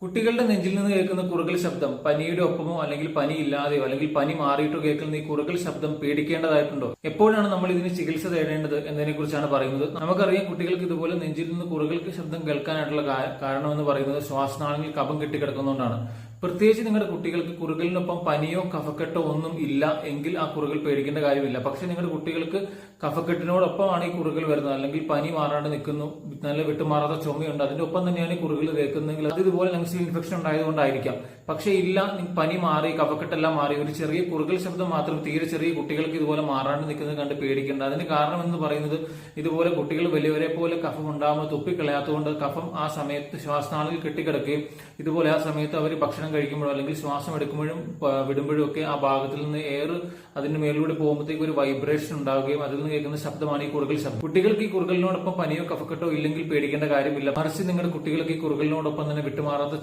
കുട്ടികളുടെ നെഞ്ചിൽ നിന്ന് കേൾക്കുന്ന കുറുകൽ ശബ്ദം പനിയുടെ ഒപ്പമോ അല്ലെങ്കിൽ പനി ഇല്ലാതെയോ അല്ലെങ്കിൽ പനി മാറിയിട്ടോ കേൾക്കുന്ന ഈ കുറുകൽ ശബ്ദം പേടിക്കേണ്ടതായിട്ടുണ്ടോ? എപ്പോഴാണ് നമ്മൾ ഇതിന് ചികിത്സ തേടേണ്ടത് എന്നതിനെ കുറിച്ചാണ് പറയുന്നത്. നമുക്കറിയാം, കുട്ടികൾക്ക് ഇതുപോലെ നെഞ്ചിൽ നിന്ന് കുറുകൽ ശബ്ദം കേൾക്കാനായിട്ടുള്ള കാരണം എന്ന് പറയുന്നത് ശ്വാസനാളങ്ങളിൽ കഫം കെട്ടിക്കിടക്കുന്നതുകൊണ്ടാണ്. പ്രത്യേകിച്ച് നിങ്ങളുടെ കുട്ടികൾക്ക് കുറുകലിനൊപ്പം പനിയോ കഫക്കെട്ടോ ഒന്നും ഇല്ല എങ്കിൽ ആ കുറുകൽ പേടിക്കേണ്ട കാര്യമില്ല. പക്ഷെ നിങ്ങളുടെ കുട്ടികൾക്ക് കഫക്കെട്ടിനോടൊപ്പമാണ് ഈ കുറുകൽ വരുന്നത്, അല്ലെങ്കിൽ പനി മാറാണ്ട് നിൽക്കുന്നു, നല്ല വിട്ടുമാറാത്ത ചുമയുണ്ട്, അതിന്റെ ഒപ്പം തന്നെയാണ് ഈ കുറുകൽ കേൾക്കുന്നതെങ്കിൽ അത് ഇതുപോലെ ലങ്സിൽ ഇൻഫെക്ഷൻ ഉണ്ടായതുകൊണ്ടായിരിക്കാം. പക്ഷെ ഇല്ല, പനി മാറി കഫക്കെട്ടെല്ലാം മാറി ഒരു ചെറിയ കുറുകൽ ശബ്ദം മാത്രം തീരെ ചെറിയ കുട്ടികൾക്ക് ഇതുപോലെ മാറാണ്ട് നിൽക്കുന്നത് കണ്ട് പേടിക്കേണ്ട. അതിന് കാരണം എന്ന് പറയുന്നത് ഇതുപോലെ കുട്ടികൾ വലിയവരെ പോലെ കഫം ഉണ്ടാകുമ്പോൾ തുപ്പിക്കളയാത്തതുകൊണ്ട് കഫം ആ സമയത്ത് ശ്വാസനാളിൽ കെട്ടിക്കിടക്കുകയും ഇതുപോലെ ആ സമയത്ത് അവർ ഭക്ഷണം കഴിക്കുമ്പോഴോ അല്ലെങ്കിൽ ശ്വാസം എടുക്കുമ്പോഴും വിടുമ്പോഴും ഒക്കെ ആ ഭാഗത്തിൽ നിന്ന് എയർ അതിന്റെ മേലിലൂടെ പോകുമ്പോഴത്തേക്ക് ഒരു വൈബ്രേഷൻ ഉണ്ടാവുകയും അതിൽ നിന്ന് കേൾക്കുന്ന ശബ്ദമാണ് ഈ കുറുകൽ ശബ്ദം. കുട്ടികൾക്ക് ഈ കുറുകലിനോടൊപ്പം പനിയോ കഫക്കെട്ടോ ഇല്ലെങ്കിൽ പേടിക്കേണ്ട കാര്യമില്ല. മറിച്ച് നിങ്ങളുടെ കുട്ടികൾക്ക് ഈ കുറുകലിനോടൊപ്പം തന്നെ വിട്ടുമാറാത്ത